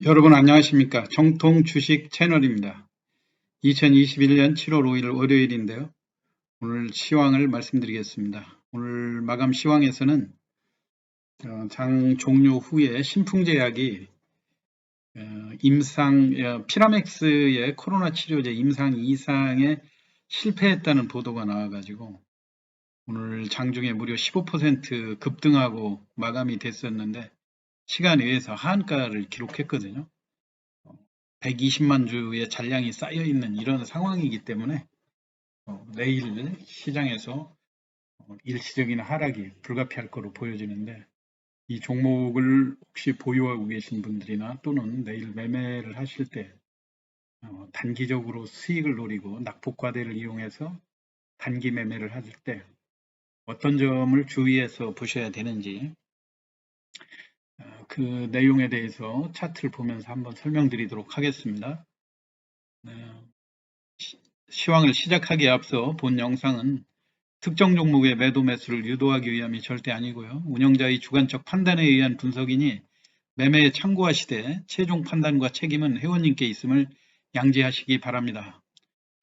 여러분 안녕하십니까? 정통 주식 채널입니다. 2021년 7월 5일 월요일인데요. 오늘 시황을 말씀드리겠습니다. 오늘 마감 시황에서는 장 종료 후에 신풍제약이 피라맥스의 코로나 치료제 임상 2상에 실패했다는 보도가 나와가지고 오늘 장중에 무려 15% 급등하고 마감이 됐었는데 시간 외에서 하한가를 기록했거든요. 120만 주의 잔량이 쌓여 있는 이런 상황이기 때문에 내일 시장에서 일시적인 하락이 불가피할 거로 보여지는데 이 종목을 혹시 보유하고 계신 분들이나 또는 내일 매매를 하실 때 단기적으로 수익을 노리고 낙폭과대를 이용해서 단기 매매를 하실 때 어떤 점을 주의해서 보셔야 되는지 그 내용에 대해서 차트를 보면서 한번 설명드리도록 하겠습니다. 시황을 시작하기에 앞서 본 영상은 특정 종목의 매도 매수를 유도하기 위함이 절대 아니고요. 운영자의 주관적 판단에 의한 분석이니 매매에 참고하시되 최종 판단과 책임은 회원님께 있음을 양지하시기 바랍니다.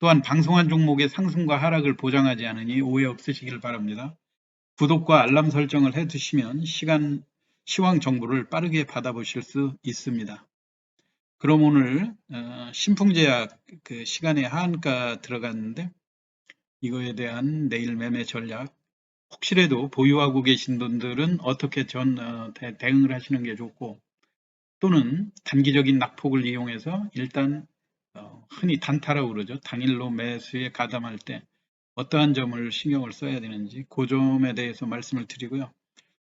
또한 방송한 종목의 상승과 하락을 보장하지 않으니 오해 없으시길 바랍니다. 구독과 알람 설정을 해두시면 시황 정보를 빠르게 받아보실 수 있습니다. 그럼 오늘 신풍제약 그 시간에 하한가 들어갔는데 이거에 대한 내일 매매 전략 혹시라도 보유하고 계신 분들은 어떻게 대응을 하시는 게 좋고 또는 단기적인 낙폭을 이용해서 일단 흔히 단타라고 그러죠. 당일로 매수에 가담할 때 어떠한 점을 신경을 써야 되는지 그 점에 대해서 말씀을 드리고요.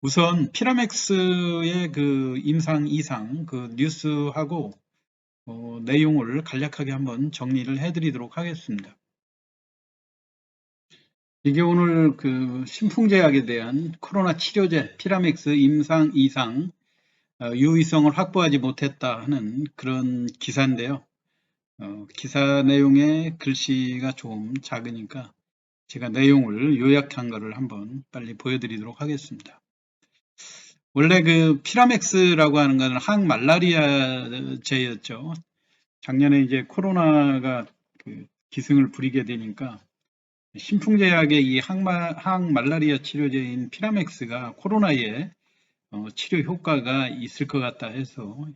우선 피라맥스의 그 임상 이상 그 뉴스하고 내용을 간략하게 한번 정리를 해드리도록 하겠습니다. 이게 오늘 그 신풍제약에 대한 코로나 치료제 피라맥스 임상 이상 유의성을 확보하지 못했다 하는 그런 기사인데요. 기사 내용의 글씨가 좀 작으니까 제가 내용을 요약한 거를 한번 빨리 보여드리도록 하겠습니다. 원래 그 피라맥스라고 하는 것은 항말라리아제였죠. 작년에 이제 코로나가 그 기승을 부리게 되니까 신풍제약의 이 항말라리아 치료제인 피라맥스가 코로나에 치료 효과가 있을 것 같다 해서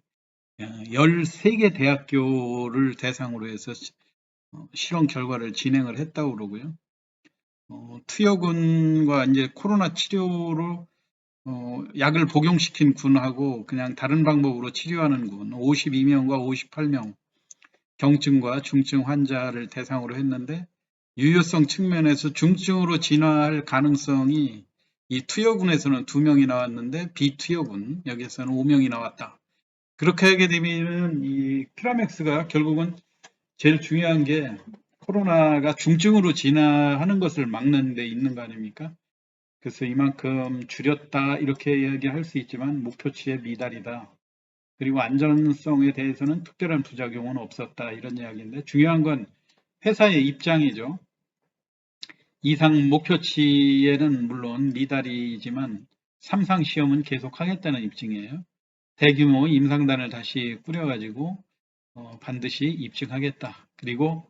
13개 대학교를 대상으로 해서 실험 결과를 진행을 했다고 그러고요. 투여군과 이제 코로나 치료로 약을 복용시킨 군하고 그냥 다른 방법으로 치료하는 군 52명과 58명 경증과 중증 환자를 대상으로 했는데 유효성 측면에서 중증으로 진화할 가능성이 이 투여군에서는 2명이 나왔는데 비투여군 여기에서는 5명이 나왔다. 그렇게 하게 되면 이 피라맥스가 결국은 제일 중요한 게 코로나가 중증으로 진화하는 것을 막는 데 있는 거 아닙니까? 그래서 이만큼 줄였다 이렇게 이야기할 수 있지만 목표치에 미달이다. 그리고 안전성에 대해서는 특별한 부작용은 없었다 이런 이야기인데 중요한 건 회사의 입장이죠. 이상 목표치에는 물론 미달이지만 3상 시험은 계속하겠다는 입증이에요. 대규모 임상단을 다시 꾸려가지고 반드시 입증하겠다. 그리고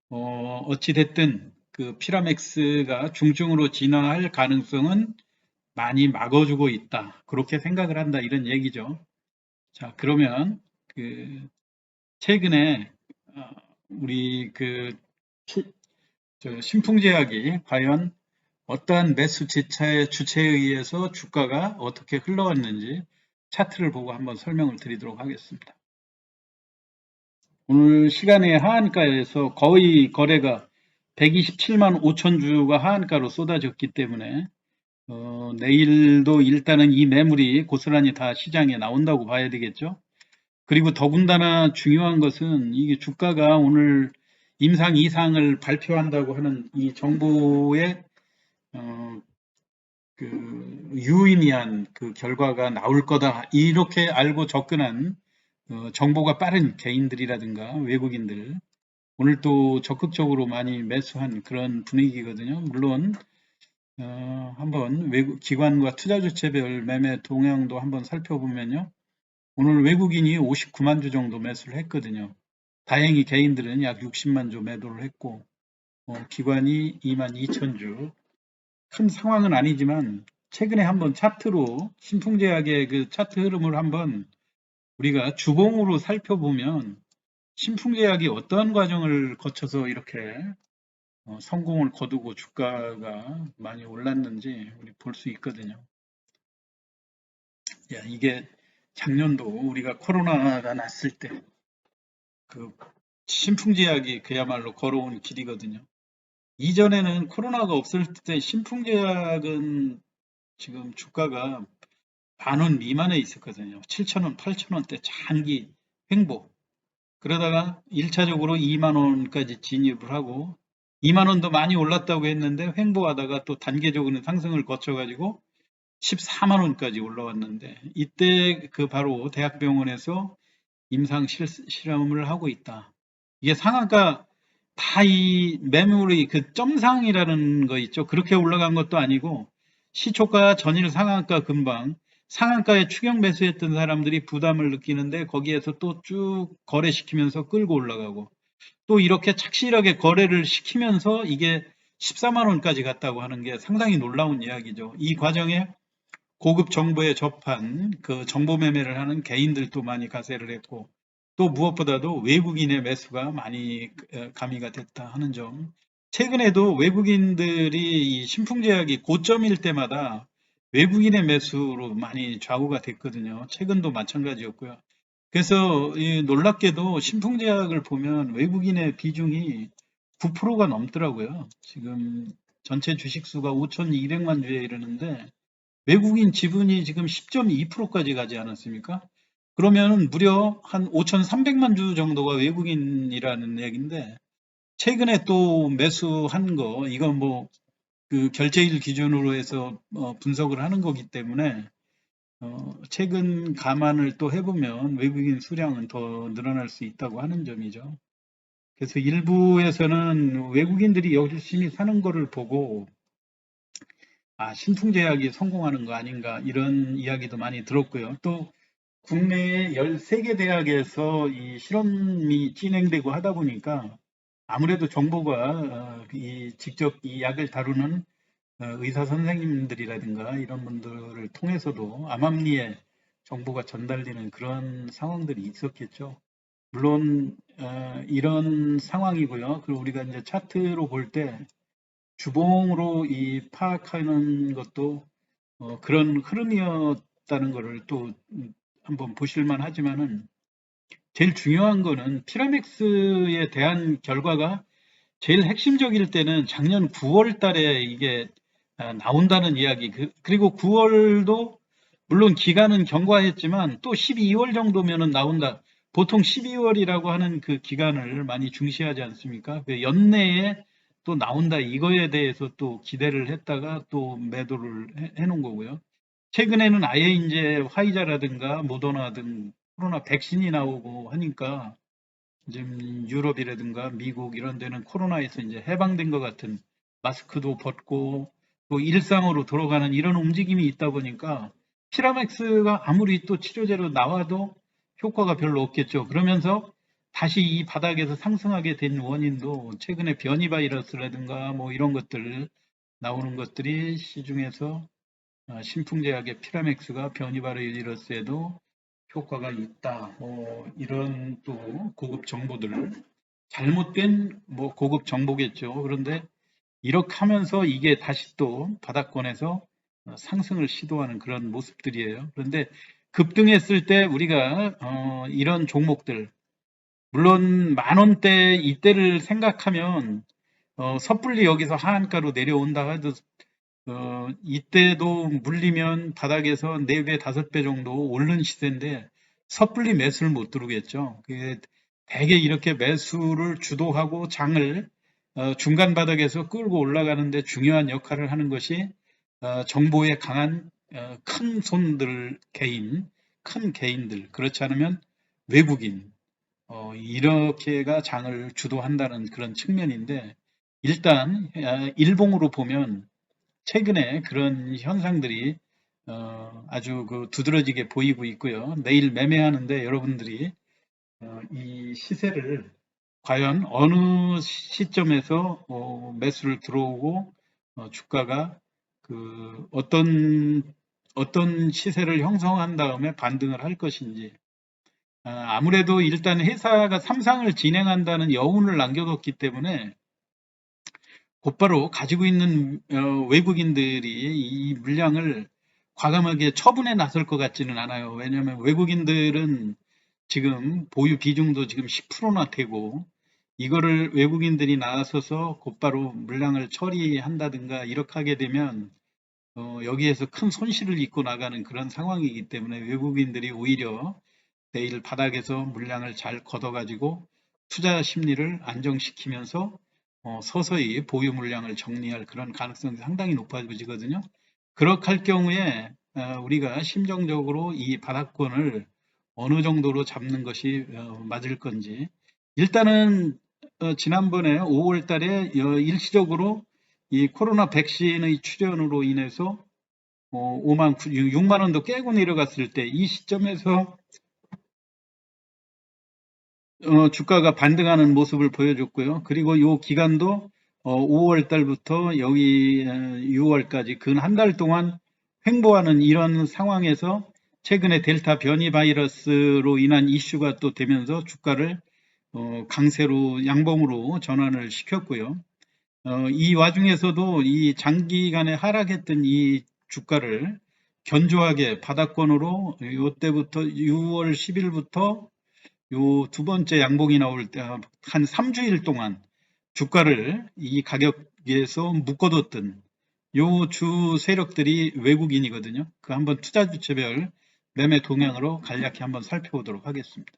어찌됐든 그 피라맥스가 중증으로 진화할 가능성은 많이 막아주고 있다. 그렇게 생각을 한다. 이런 얘기죠. 자, 그러면 그 최근에 우리 그 신풍제약이 과연 어떠한 매수 주체에 의해서 주가가 어떻게 흘러왔는지 차트를 보고 한번 설명을 드리도록 하겠습니다. 오늘 시간에 하한가에서 거의 거래가 127만 5천 주가 하한가로 쏟아졌기 때문에 내일도 일단은 이 매물이 고스란히 다 시장에 나온다고 봐야 되겠죠. 그리고 더군다나 중요한 것은 이게 주가가 오늘 임상 이상을 발표한다고 하는 이 정보의 그 유의미한 그 결과가 나올 거다 이렇게 알고 접근한 정보가 빠른 개인들이라든가 외국인들 오늘 또 적극적으로 많이 매수한 그런 분위기거든요. 물론 한번 외국 기관과 투자 주체별 매매 동향도 한번 살펴보면요. 오늘 외국인이 59만 주 정도 매수를 했거든요. 다행히 개인들은 약 60만 주 매도를 했고, 기관이 2만 2천 주. 큰 상황은 아니지만 최근에 한번 차트로 신풍제약의 그 차트 흐름을 한번 우리가 주봉으로 살펴보면 신풍제약이 어떠한 과정을 거쳐서 이렇게 성공을 거두고 주가가 많이 올랐는지 우리 볼 수 있거든요. 야, 이게 작년도 우리가 코로나가 났을 때 그 신풍제약이 그야말로 걸어온 길이거든요. 이전에는 코로나가 없을 때 신풍제약은 지금 주가가 10,000원 미만에 있었거든요. 7,000원, 8,000원대 장기 횡보. 그러다가 1차적으로 2만 원까지 진입을 하고 2만 원도 많이 올랐다고 했는데 횡보하다가 또 단계적으로 상승을 거쳐가지고 14만 원까지 올라왔는데 이때 그 바로 대학병원에서 임상 실험을 하고 있다. 이게 상한가 다 이 매물의 그 점상이라는 거 있죠. 그렇게 올라간 것도 아니고 시초가 전일 상한가 금방 상한가에 추격 매수했던 사람들이 부담을 느끼는데 거기에서 또 쭉 거래시키면서 끌고 올라가고 또 이렇게 착실하게 거래를 시키면서 이게 14만 원까지 갔다고 하는 게 상당히 놀라운 이야기죠. 이 과정에 고급 정보에 접한 그 정보 매매를 하는 개인들도 많이 가세를 했고 또 무엇보다도 외국인의 매수가 많이 가미가 됐다 하는 점. 최근에도 외국인들이 이 신풍제약이 고점일 때마다 외국인의 매수로 많이 좌우가 됐거든요. 최근도 마찬가지였고요. 그래서 놀랍게도 신풍제약을 보면 외국인의 비중이 9%가 넘더라고요. 지금 전체 주식수가 5,200만 주에 이르는데 외국인 지분이 지금 10.2%까지 가지 않았습니까? 그러면 무려 한 5,300만 주 정도가 외국인이라는 얘기인데 최근에 또 매수한 거 이건 뭐 그 결제일 기준으로 해서 분석을 하는 거기 때문에 최근 감안을 또 해보면 외국인 수량은 더 늘어날 수 있다고 하는 점이죠. 그래서 일부에서는 외국인들이 열심히 사는 거를 보고 신풍제약이 성공하는 거 아닌가 이런 이야기도 많이 들었고요. 또 국내에 13개 대학에서 이 실험이 진행되고 하다 보니까 아무래도 정보가 이 직접 이 약을 다루는 의사 선생님들이라든가 이런 분들을 통해서도 암암리에 정보가 전달되는 그런 상황들이 있었겠죠. 물론 이런 상황이고요. 그리고 우리가 이제 차트로 볼 때 주봉으로 이 파악하는 것도 그런 흐름이었다는 것을 또 한번 보실만 하지만은 제일 중요한 거는 피라맥스에 대한 결과가 제일 핵심적일 때는 작년 9월 달에 이게 나온다는 이야기. 그리고 9월도 물론 기간은 경과했지만 또 12월 정도면은 나온다. 보통 12월이라고 하는 그 기간을 많이 중시하지 않습니까? 그 연내에 또 나온다. 이거에 대해서 또 기대를 했다가 또 매도를 해놓은 거고요. 최근에는 아예 이제 화이자라든가 모더나 등 코로나 백신이 나오고 하니까 지금 유럽이라든가 미국 이런 데는 코로나에서 이제 해방된 것 같은 마스크도 벗고 또 일상으로 돌아가는 이런 움직임이 있다 보니까 피라맥스가 아무리 또 치료제로 나와도 효과가 별로 없겠죠. 그러면서 다시 이 바닥에서 상승하게 된 원인도 최근에 변이 바이러스라든가 뭐 이런 것들 나오는 것들이 시중에서 신풍제약의 피라맥스가 변이 바이러스에도 효과가 있다. 이런 또 고급 정보들 잘못된 뭐 고급 정보겠죠. 그런데 이렇게 하면서 이게 다시 또 바닥권에서 상승을 시도하는 그런 모습들이에요. 그런데 급등했을 때 우리가 이런 종목들 물론 만 원대 이때를 생각하면 섣불리 여기서 하한가로 내려온다 해도 이때도 물리면 바닥에서 4배, 5배 정도 오른 시세인데 섣불리 매수를 못 들어오겠죠. 대개 이렇게 매수를 주도하고 장을 중간 바닥에서 끌고 올라가는데 중요한 역할을 하는 것이 정보에 강한 큰 손들 큰 개인들, 그렇지 않으면 외국인, 이렇게가 장을 주도한다는 그런 측면인데 일단 일봉으로 보면 최근에 그런 현상들이 아주 두드러지게 보이고 있고요. 내일 매매하는데 여러분들이 이 시세를 과연 어느 시점에서 매수를 들어오고 주가가 어떤 시세를 형성한 다음에 반등을 할 것인지, 아무래도 일단 회사가 삼상을 진행한다는 여운을 남겨뒀기 때문에 곧바로 가지고 있는 외국인들이 이 물량을 과감하게 처분에 나설 것 같지는 않아요. 왜냐하면 외국인들은 지금 보유 비중도 지금 10%나 되고, 이거를 외국인들이 나서서 곧바로 물량을 처리한다든가 이렇게 하게 되면 여기에서 큰 손실을 입고 나가는 그런 상황이기 때문에 외국인들이 오히려 내일 바닥에서 물량을 잘 걷어가지고 투자 심리를 안정시키면서 서서히 보유 물량을 정리할 그런 가능성이 상당히 높아지거든요. 그렇게 할 경우에 우리가 심정적으로 이 바닥권을 어느 정도로 잡는 것이 맞을 건지, 일단은 지난번에 5월 달에 일시적으로 이 코로나 백신의 출현으로 인해서 6만 원도 깨고 내려갔을 때 이 시점에서 주가가 반등하는 모습을 보여줬고요. 그리고 이 기간도 5월 달부터 여기 6월까지 근 한 달 동안 횡보하는 이런 상황에서 최근에 델타 변이 바이러스로 인한 이슈가 또 되면서 주가를 강세로 양봉으로 전환을 시켰고요. 이 와중에서도 이 장기간에 하락했던 이 주가를 견조하게 바닥권으로 이때부터 6월 10일부터 요 두 번째 양봉이 나올 때 한 3주일 동안 주가를 이 가격에서 묶어뒀던 요 주 세력들이 외국인이거든요. 그 한번 투자 주체별 매매 동향으로 간략히 한번 살펴보도록 하겠습니다.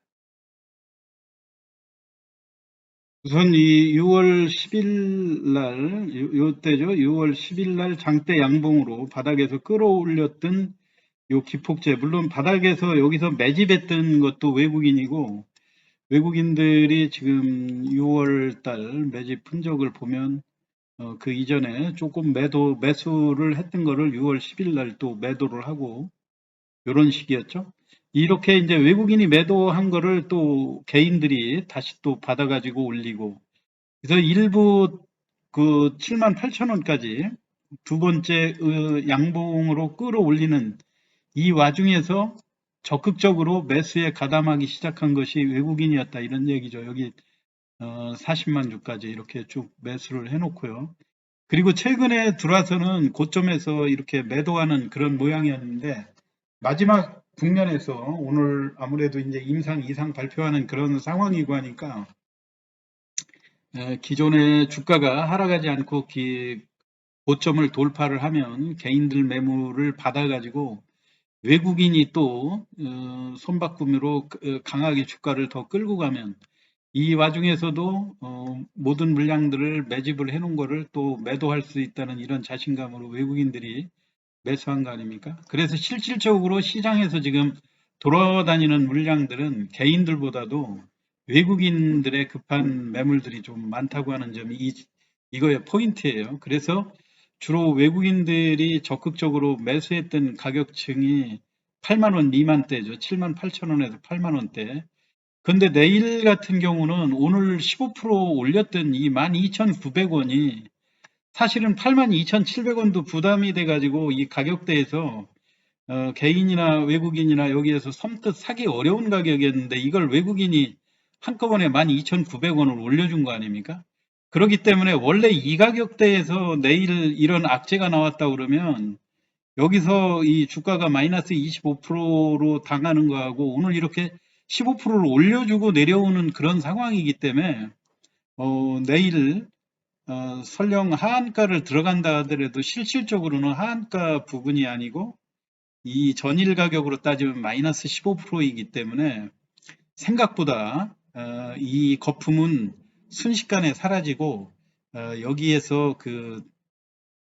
우선 이 6월 10일 날, 요때죠. 6월 10일 날 장대 양봉으로 바닥에서 끌어올렸던 요 기폭제, 물론 바닥에서 여기서 매집했던 것도 외국인이고, 외국인들이 지금 6월 달 매집 흔적을 보면 그 이전에 조금 매수를 했던 거를 6월 10일 날 또 매도를 하고 이런 식이었죠. 이렇게 이제 외국인이 매도한 거를 또 개인들이 다시 또 받아가지고 올리고, 그래서 일부 그 7만 8천 원까지 두 번째 양봉으로 끌어올리는 이 와중에서 적극적으로 매수에 가담하기 시작한 것이 외국인이었다, 이런 얘기죠. 여기 40만 주까지 이렇게 쭉 매수를 해놓고요. 그리고 최근에 들어와서는 고점에서 이렇게 매도하는 그런 모양이었는데, 마지막 국면에서 오늘 아무래도 이제 임상 이상 발표하는 그런 상황이고 하니까 기존의 주가가 하락하지 않고 고점을 돌파를 하면 개인들 매물을 받아가지고 외국인이 또 손바꿈으로 강하게 주가를 더 끌고 가면, 이 와중에서도 모든 물량들을 매집을 해놓은 거를 또 매도할 수 있다는 이런 자신감으로 외국인들이 매수한 거 아닙니까? 그래서 실질적으로 시장에서 지금 돌아다니는 물량들은 개인들보다도 외국인들의 급한 매물들이 좀 많다고 하는 점이 이거의 포인트예요. 그래서 주로 외국인들이 적극적으로 매수했던 가격층이 8만 원 미만대죠. 7만 8천 원에서 8만 원대. 근데 내일 같은 경우는 오늘 15% 올렸던 이 12,900원이 사실은 82,700원도 부담이 돼가지고 이 가격대에서 개인이나 외국인이나 여기에서 섬뜩 사기 어려운 가격이었는데, 이걸 외국인이 한꺼번에 12,900원을 올려준 거 아닙니까? 그렇기 때문에 원래 이 가격대에서 내일 이런 악재가 나왔다 그러면 여기서 이 주가가 마이너스 25%로 당하는 거하고 오늘 이렇게 15%를 올려주고 내려오는 그런 상황이기 때문에 내일 설령 하한가를 들어간다 하더라도 실질적으로는 하한가 부분이 아니고 이 전일 가격으로 따지면 마이너스 15%이기 때문에 생각보다 이 거품은 순식간에 사라지고 여기에서 그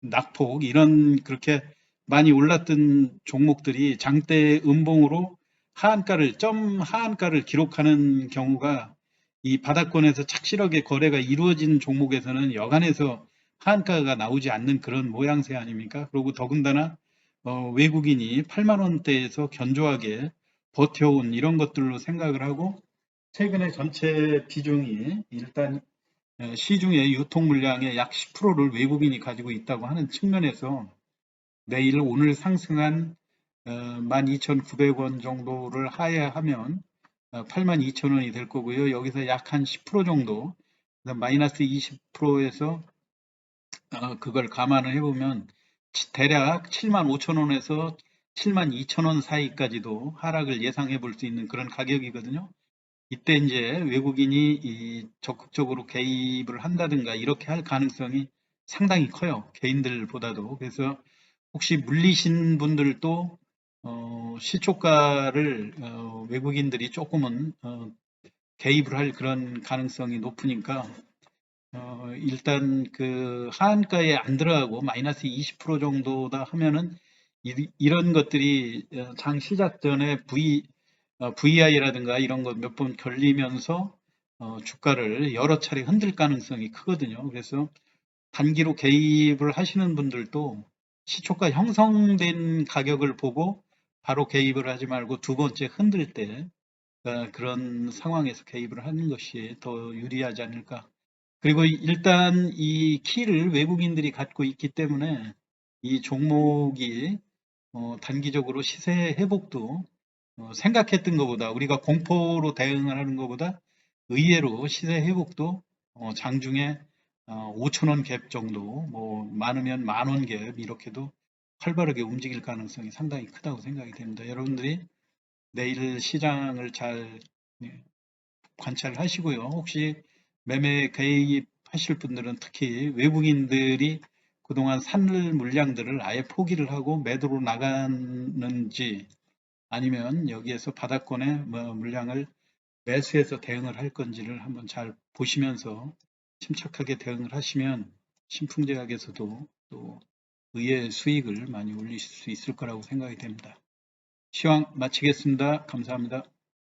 낙폭, 이런 그렇게 많이 올랐던 종목들이 장대 음봉으로 하한가를 기록하는 경우가 이 바닥권에서 착실하게 거래가 이루어진 종목에서는 여간해서 하한가가 나오지 않는 그런 모양새 아닙니까? 그리고 더군다나 외국인이 8만 원대에서 견조하게 버텨온 이런 것들로 생각을 하고 최근에 전체 비중이 일단 시중의 유통 물량의 약 10%를 외국인이 가지고 있다고 하는 측면에서 내일 오늘 상승한 12,900원 정도를 하회하면 82,000원이 될 거고요. 여기서 약 한 10% 정도, 마이너스 20%에서 그걸 감안을 해보면 대략 75,000원에서 72,000원 사이까지도 하락을 예상해 볼 수 있는 그런 가격이거든요. 이때 이제 외국인이 적극적으로 개입을 한다든가 이렇게 할 가능성이 상당히 커요. 개인들보다도. 그래서 혹시 물리신 분들도 시초가를 외국인들이 조금은 개입을 할 그런 가능성이 높으니까 일단 그 하한가에 안 들어가고 마이너스 20% 정도다 하면은 이런 것들이 장 시작 전에 VI라든가 이런 것 몇 번 걸리면서 주가를 여러 차례 흔들 가능성이 크거든요. 그래서 단기로 개입을 하시는 분들도 시초가 형성된 가격을 보고 바로 개입을 하지 말고 두 번째 흔들 때 그런 상황에서 개입을 하는 것이 더 유리하지 않을까. 그리고 일단 이 키를 외국인들이 갖고 있기 때문에 이 종목이 단기적으로 시세 회복도 생각했던 것보다 우리가 공포로 대응을 하는 것보다 의외로 시세 회복도 장중에 5,000원 갭 정도, 뭐 많으면 10,000원 갭 이렇게도 활발하게 움직일 가능성이 상당히 크다고 생각이 됩니다. 여러분들이 내일 시장을 잘 관찰하시고요. 혹시 매매 개입하실 분들은 특히 외국인들이 그동안 산 물량들을 아예 포기를 하고 매도로 나가는지 아니면 여기에서 바닥권에 물량을 매수해서 대응을 할 건지를 한번 잘 보시면서 침착하게 대응을 하시면 신풍제약에서도 또 의외의 수익을 많이 올리실 수 있을 거라고 생각이 됩니다. 시황 마치겠습니다. 감사합니다.